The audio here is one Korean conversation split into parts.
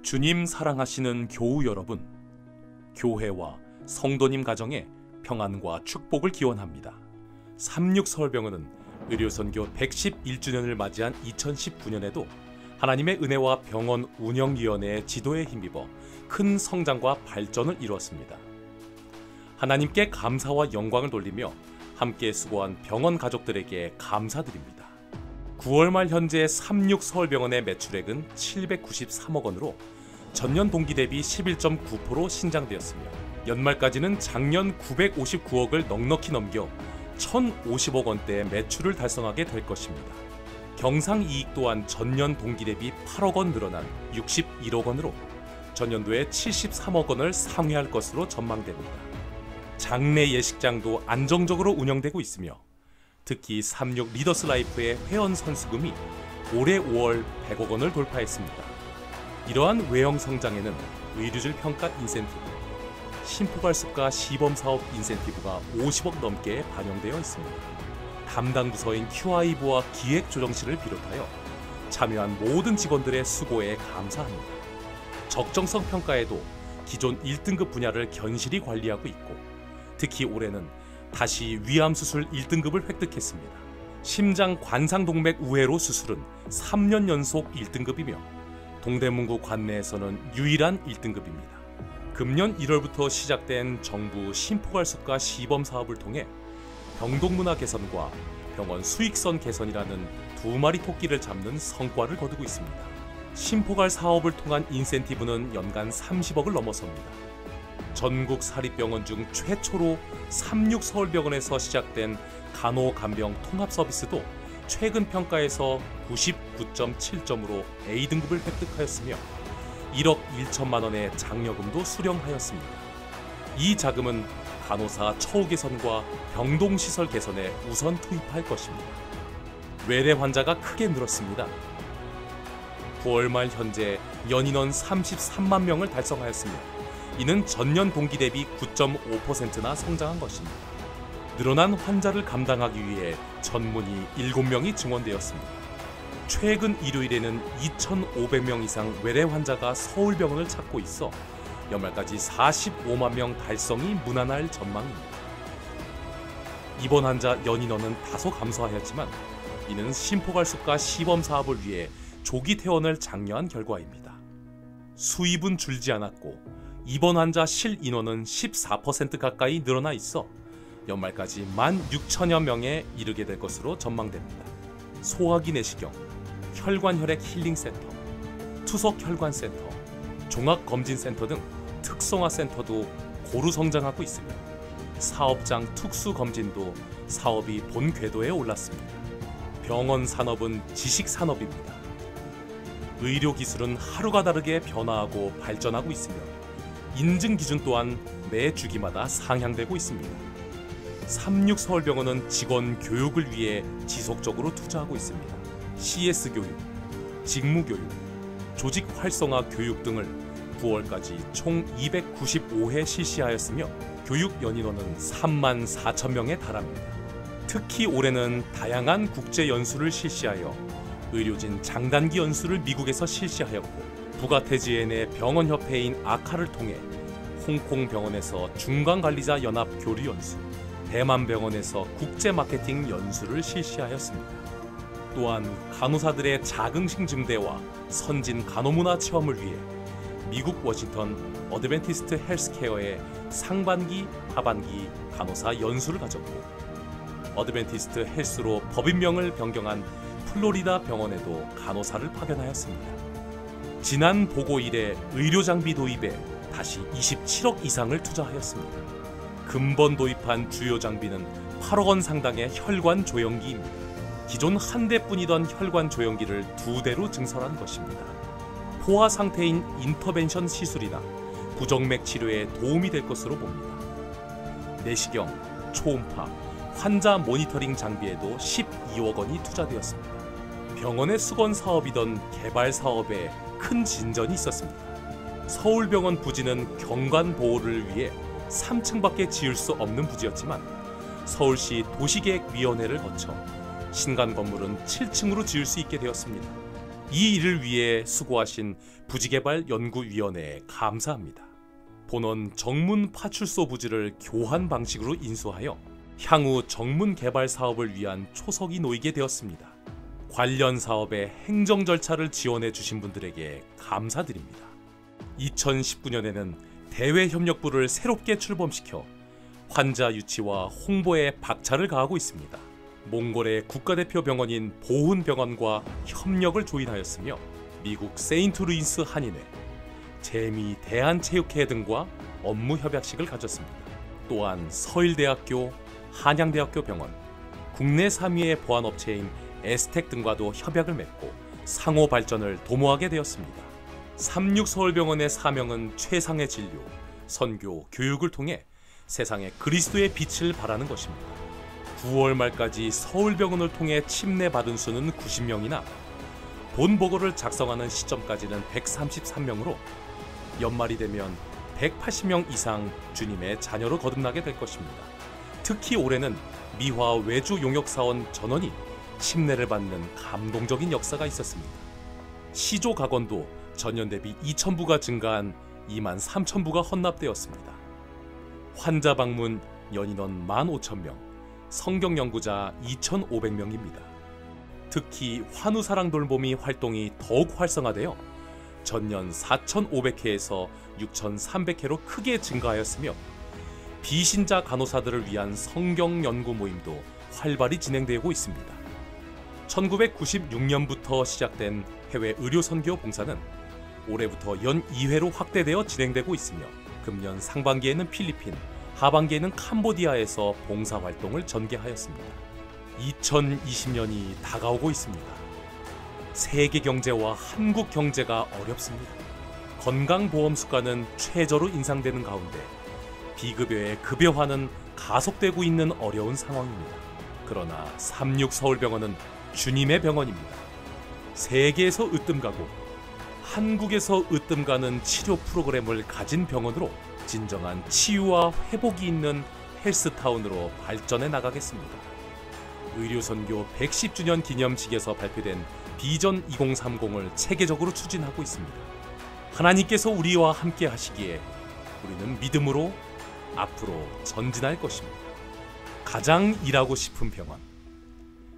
주님 사랑하시는 교우 여러분, 교회와 성도님 가정에 평안과 축복을 기원합니다. 36서울병원은 의료선교 111주년을 맞이한 2019년에도 하나님의 은혜와 병원 운영위원회의 지도에 힘입어 큰 성장과 발전을 이루었습니다. 하나님께 감사와 영광을 돌리며 함께 수고한 병원 가족들에게 감사드립니다. 9월 말 현재 36서울병원의 매출액은 793억 원으로 전년 동기 대비 11.9% 신장되었으며 연말까지는 작년 959억을 넉넉히 넘겨 1,050억 원대의 매출을 달성하게 될 것입니다. 경상이익 또한 전년 동기 대비 8억 원 늘어난 61억 원으로 전년도에 73억 원을 상회할 것으로 전망됩니다. 장내 예식장도 안정적으로 운영되고 있으며 특히 36 리더스 라이프의 회원 선수금이 올해 5월 100억 원을 돌파했습니다. 이러한 외형 성장에는 의료질 평가 인센티브, 심포괄습과 시범사업 인센티브가 50억 넘게 반영되어 있습니다. 담당 부서인 QI부와 기획조정실을 비롯하여 참여한 모든 직원들의 수고에 감사합니다. 적정성 평가에도 기존 1등급 분야를 견실히 관리하고 있고 특히 올해는 다시 위암 수술 1등급을 획득했습니다. 심장 관상동맥 우회로 수술은 3년 연속 1등급이며 동대문구 관내에서는 유일한 1등급입니다. 금년 1월부터 시작된 정부 심포괄습과 시범사업을 통해 병동문화 개선과 병원 수익선 개선이라는 두 마리 토끼를 잡는 성과를 거두고 있습니다. 심포괄 사업을 통한 인센티브는 연간 30억을 넘어섭니다. 전국 사립병원 중 최초로 36서울병원에서 시작된 간호간병 통합 서비스도 최근 평가에서 99.7점으로 A등급을 획득하였으며 1억 1천만 원의 장려금도 수령하였습니다. 이 자금은 간호사 처우 개선과 병동시설 개선에 우선 투입할 것입니다. 외래 환자가 크게 늘었습니다. 9월 말 현재 연인원 33만 명을 달성하였으며 이는 전년 동기 대비 9.5%나 성장한 것입니다. 늘어난 환자를 감당하기 위해 전문의 7명이 증원되었습니다. 최근 일요일에는 2,500명 이상 외래 환자가 서울병원을 찾고 있어 연말까지 45만 명 달성이 무난할 전망입니다. 입원 환자 연인원은 다소 감소하였지만 이는 심포괄습과 시범사업을 위해 조기 퇴원을 장려한 결과입니다. 수입은 줄지 않았고 입원 환자 실인원은 14% 가까이 늘어나 있어 연말까지 16,000여 명에 이르게 될 것으로 전망됩니다. 소화기 내시경, 혈관혈액 힐링센터, 투석혈관센터, 종합검진센터 등 특성화센터도 고루 성장하고 있으며 사업장 특수검진도 사업이 본 궤도에 올랐습니다. 병원 산업은 지식산업입니다. 의료기술은 하루가 다르게 변화하고 발전하고 있으며 인증 기준 또한 매 주기마다 상향되고 있습니다. 36서울병원은 직원 교육을 위해 지속적으로 투자하고 있습니다. CS 교육, 직무 교육, 조직 활성화 교육 등을 9월까지 총 295회 실시하였으며 교육 연인원은 3만 4천 명에 달합니다. 특히 올해는 다양한 국제 연수를 실시하여 의료진 장단기 연수를 미국에서 실시하였고 부가테지엔의 병원협회인 아카를 통해 홍콩 병원에서 중간관리자 연합 교류 연수, 대만병원에서 국제 마케팅 연수를 실시하였습니다. 또한 간호사들의 자긍심 증대와 선진 간호문화 체험을 위해 미국 워싱턴 어드벤티스트 헬스케어의 상반기, 하반기 간호사 연수를 가졌고 어드벤티스트 헬스로 법인명을 변경한 플로리다 병원에도 간호사를 파견하였습니다. 지난 보고 이래 의료장비 도입에 다시 27억 이상을 투자하였습니다. 근본 도입한 주요 장비는 8억 원 상당의 혈관 조영기입니다. 기존 한 대뿐이던 혈관 조영기를 2대로 증설한 것입니다. 포화 상태인 인터벤션 시술이나 부정맥 치료에 도움이 될 것으로 봅니다. 내시경, 초음파, 환자 모니터링 장비에도 12억 원이 투자되었습니다. 병원의 수건 사업이던 개발 사업에 큰 진전이 있었습니다. 서울병원 부지는 경관 보호를 위해 3층밖에 지을 수 없는 부지였지만 서울시 도시계획위원회를 거쳐 신간 건물은 7층으로 지을 수 있게 되었습니다. 이 일을 위해 수고하신 부지개발연구위원회에 감사합니다. 본원 정문 파출소 부지를 교환 방식으로 인수하여 향후 정문 개발 사업을 위한 초석이 놓이게 되었습니다. 관련 사업의 행정 절차를 지원해 주신 분들에게 감사드립니다. 2019년에는 대외협력부를 새롭게 출범시켜 환자 유치와 홍보에 박차를 가하고 있습니다. 몽골의 국가대표 병원인 보훈병원과 협력을 조인하였으며 미국 세인트루이스 한인회, 재미 대한체육회 등과 업무 협약식을 가졌습니다. 또한 서일대학교, 한양대학교 병원, 국내 3위의 보안업체인 에스텍 등과도 협약을 맺고 상호 발전을 도모하게 되었습니다. 36서울병원의 사명은 최상의 진료, 선교, 교육을 통해 세상에 그리스도의 빛을 발하는 것입니다. 9월 말까지 서울병원을 통해 침례받은 수는 90명이나 본보고를 작성하는 시점까지는 133명으로 연말이 되면 180명 이상 주님의 자녀로 거듭나게 될 것입니다. 특히 올해는 미화 외주 용역사원 전원이 침례를 받는 감동적인 역사가 있었습니다. 시조 각원도 전년 대비 2,000부가 증가한 23,000부가 헌납되었습니다. 환자 방문 연인원 15,000명, 성경 연구자 2,500명입니다. 특히 환우사랑 돌보미 활동이 더욱 활성화되어 전년 4,500회에서 6,300회로 크게 증가하였으며 비신자 간호사들을 위한 성경 연구 모임도 활발히 진행되고 있습니다. 1996년부터 시작된 해외 의료선교 봉사는 올해부터 연 2회로 확대되어 진행되고 있으며 금년 상반기에는 필리핀, 하반기에는 캄보디아에서 봉사활동을 전개하였습니다. 2020년이 다가오고 있습니다. 세계 경제와 한국 경제가 어렵습니다. 건강보험 수가는 최저로 인상되는 가운데 비급여의 급여화는 가속되고 있는 어려운 상황입니다. 그러나 36서울병원은 주님의 병원입니다. 세계에서 으뜸가고 한국에서 으뜸가는 치료 프로그램을 가진 병원으로 진정한 치유와 회복이 있는 헬스타운으로 발전해 나가겠습니다. 의료선교 110주년 기념식에서 발표된 비전 2030을 체계적으로 추진하고 있습니다. 하나님께서 우리와 함께 하시기에 우리는 믿음으로 앞으로 전진할 것입니다. 가장 일하고 싶은 병원,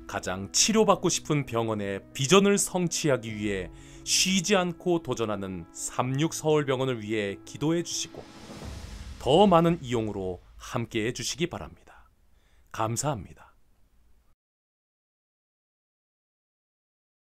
가장 치료받고 싶은 병원의 비전을 성취하기 위해 쉬지 않고 도전하는 36서울병원을 위해 기도해 주시고 더 많은 이용으로 함께해 주시기 바랍니다. 감사합니다.